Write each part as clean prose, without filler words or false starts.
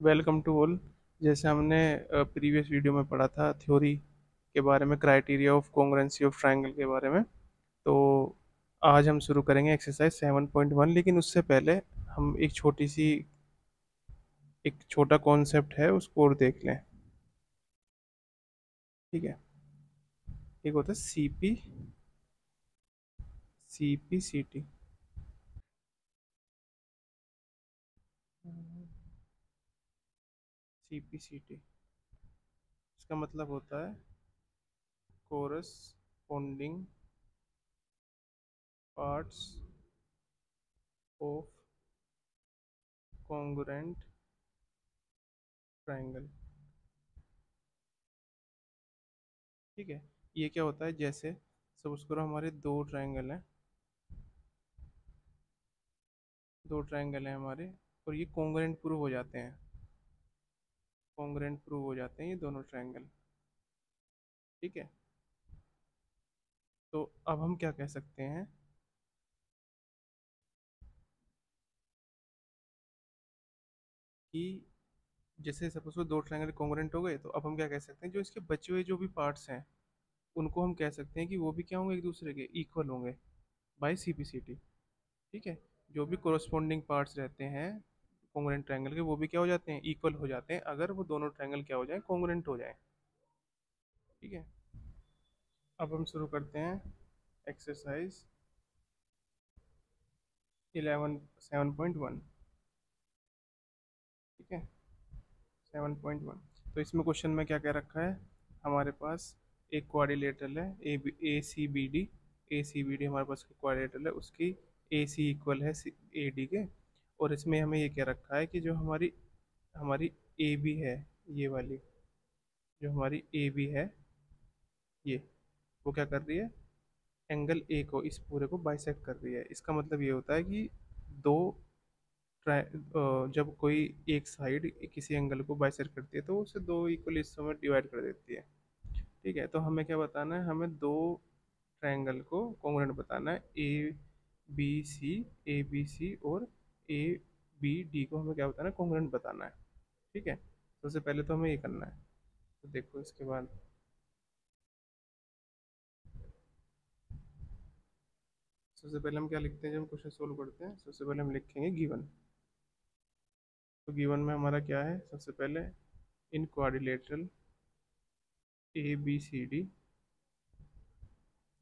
Welcome to all. जैसे हमने previous video में पढ़ा था थ्योरी के बारे में, criteria of congruency of triangle के बारे में। तो आज हम शुरू करेंगे एक्सरसाइज 7.1, लेकिन उससे पहले हम एक छोटा कॉन्सेप्ट है उसको और देख लें। ठीक है। एक होता है C P C T. C P C T इसका मतलब होता है corresponding parts of congruent triangle. ठीक है। ये क्या होता है, जैसे सपोज करो हमारे दो ट्रायंगल हैं हमारे, और ये कॉन्ग्रुएंट प्रूव हो जाते हैं। कॉन्ग्रुएंट प्रूव हो जाते हैं ये दोनों ट्रायंगल। ठीक है। तो अब हम क्या कह सकते हैं कि जैसे सपोज करो दो ट्रायंगल कॉन्ग्रुएंट हो गए, तो अब हम क्या कह सकते हैं, जो इसके बचे हुए जो भी पार्ट्स हैं उनको हम कह सकते हैं कि वो भी क्या होंगे, एक दूसरे के इक्वल होंगे बाय CP/CT। ठीक है। जो भी कोरोस्पोंडिंग पार्ट्स रहते हैं कॉन्ग्रुएंट ट्रायंगल के, वो भी क्या हो जाते हैं, इक्वल हो जाते हैं, अगर वो दोनों ट्रायंगल क्या हो जाए, कॉन्ग्रुएंट हो जाए। ठीक है। अब हम शुरू करते हैं एक्सरसाइज 7.1। ठीक है। 7.1। तो इसमें क्वेश्चन में क्या क्या रखा है, हमारे पास एक क्वाड्रिलेटरल है ए सी बी डी हमारे पास क्वाड्रिलेटरल है, उसकी ए सी इक्वल है ए डी के। और इसमें हमें ये क्या रखा है कि जो हमारी हमारी ए बी है, ये वाली जो हमारी ए बी है, ये वो क्या कर रही है, एंगल ए को, इस पूरे को बाइसेक्ट कर रही है। इसका मतलब ये होता है कि दो जब कोई एक साइड किसी एंगल को बाइसेक्ट करती है तो उसे दो इक्वल हिस्सों में डिवाइड कर देती है। ठीक है। तो हमें क्या बताना है, हमें दो ट्रायंगल को कॉन्ग्रुएंट बताना है, ए बी सी और A B D को हमें क्या बताना है, कॉन्ग्रुएंट बताना है। ठीक है। तो सबसे पहले तो हमें ये करना है। तो देखो इसके बाद सबसे पहले हम क्या लिखते हैं, जब हम क्वेश्चन सोल्व करते हैं सबसे पहले हम लिखेंगे गिवन। तो गिवन में हमारा क्या है, सबसे पहले इन क्वाड्रिलेटरल ABCD,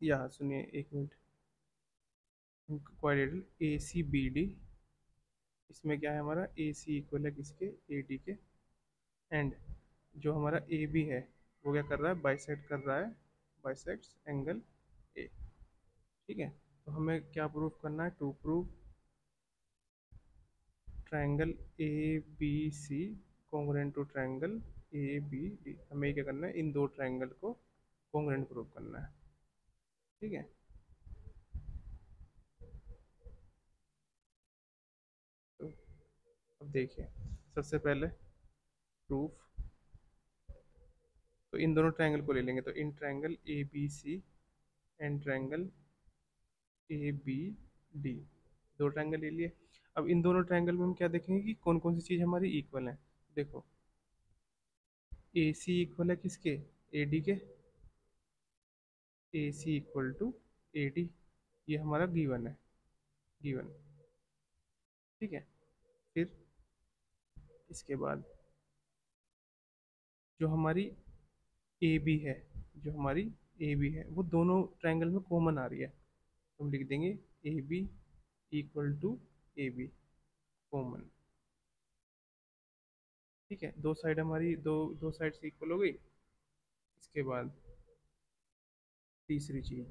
या सुनिए एक मिनट, क्वाड्रिलेटरल ACBD, इसमें क्या है, हमारा ए सी इक्वल है किसके, ए डी के। एंड जो हमारा ए बी है वो क्या कर रहा है, बाइसेक्ट कर रहा है, बाइसेक्ट्स एंगल ए। ठीक है। तो हमें क्या प्रूव करना है, to prove triangle A B C congruent to triangle A B D. हमें क्या करना है, इन दो ट्रायंगल को कॉन्ग्रुएंट प्रूव करना है। ठीक है। तो अब देखिए, सबसे पहले प्रूफ, तो इन दोनों ट्रायंगल को ले लेंगे, तो in triangle A B C and triangle A B D, दो ट्रायंगल ले लिए। अब इन दोनों ट्रायंगल में हम क्या देखेंगे कि कौन कौन सी चीज़ हमारी इक्वल है। देखो, ए सी इक्वल है किसके, ए डी के, ए सी इक्वल टू ए डी, ये हमारा गिवन है, गिवन। ठीक है। फिर इसके बाद जो हमारी ए बी है, जो हमारी ए बी है वो दोनों ट्रायंगल में कॉमन आ रही है, तो हम लिख देंगे A B equal to A B common. ठीक है। दो साइड हमारी दो दो साइड से इक्वल हो गई। इसके बाद तीसरी चीज,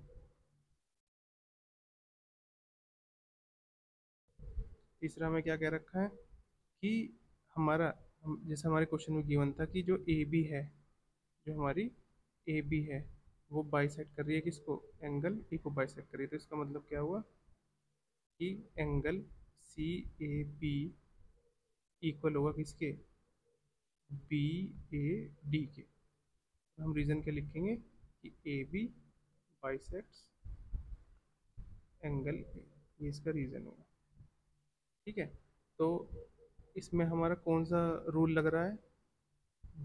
तीसरा में क्या कह रखा है कि हमारा जैसे हमारे क्वेश्चन में गिवन था कि जो ए बी है, जो हमारी ए बी है वो बाइसेक्ट कर रही है किसको, एंगल ए को बाइसेक्ट कर रही है। तो इसका मतलब क्या हुआ कि एंगल CAB इक्वल होगा किसके, BAD के। तो हम रीजन क्या लिखेंगे कि AB बाइसेक्ट्स एंगल ए, ये इसका रीजन होगा। ठीक है। तो इसमें हमारा कौन सा रूल लग रहा है?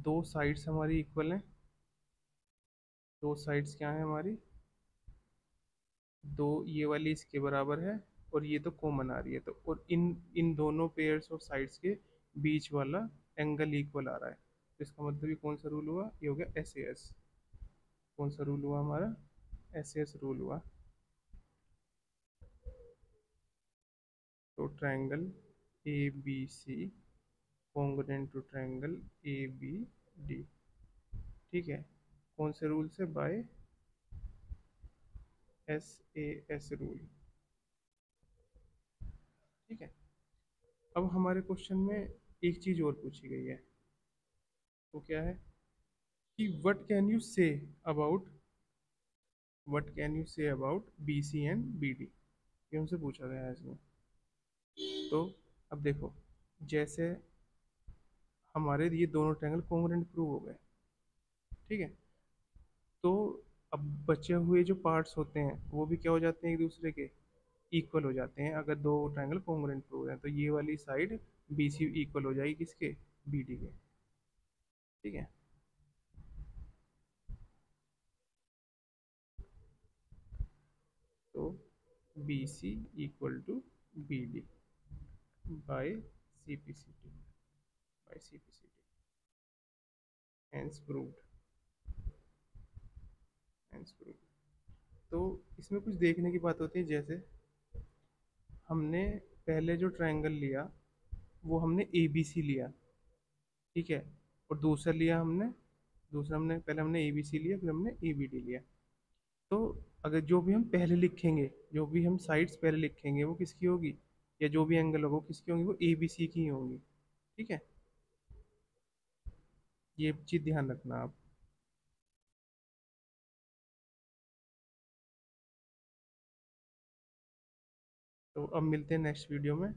दो साइड्स हमारी इक्वल हैं। दो साइड्स क्या है हमारी? दो, ये वाली इसके बराबर है और ये तो कॉमन आ रही है, तो और इन इन दोनों पेयर्स ऑफ साइड्स के बीच वाला एंगल इक्वल आ रहा है। तो इसका मतलब ये कौन सा रूल हुआ? ये हो गया एस ए एस। कौन सा रूल हुआ हमारा? एस ए एस रूल हुआ। तो triangle A B C congruent to triangle A B D. ठीक है, कौन से रूल से? By S A S rule. ठीक है। अब हमारे क्वेश्चन में एक चीज और पूछी गई है, वो क्या है कि about what can you say about B C and B D. ये हमसे पूछा गया है इसमें। तो अब देखो, जैसे हमारे ये दोनों ट्रायंगल कॉन्ग्रुएंट प्रूव हो गए। ठीक है। तो अब बचे हुए जो पार्ट्स होते हैं वो भी क्या हो जाते हैं? एक दूसरे के इक्वल हो जाते हैं। अगर दो ट्रायंगल कॉन्ग्रुएंट प्रूव हैं तो ये वाली साइड बी सी इक्वल हो जाएगी किसके? बी डी के। ठीक है। तो B C equal to B D by C P C T, by C P C T. Hence proved. Hence proved. तो इसमें कुछ देखने की बात होती है, जैसे हमने पहले जो ट्रायंगल लिया वो हमने ए बी सी लिया। ठीक है। और दूसरा हमने पहले हमने ए बी सी लिया, फिर हमने ए बी डी लिया। तो अगर जो भी हम पहले लिखेंगे, जो भी हम साइड्स पहले लिखेंगे वो किसकी होगी? या जो भी एंगल होगा वो किसकी होंगी? वो ए बी सी की ही होंगी। ठीक है। ये चीज़ ध्यान रखना आप। तो अब मिलते हैं नेक्स्ट वीडियो में।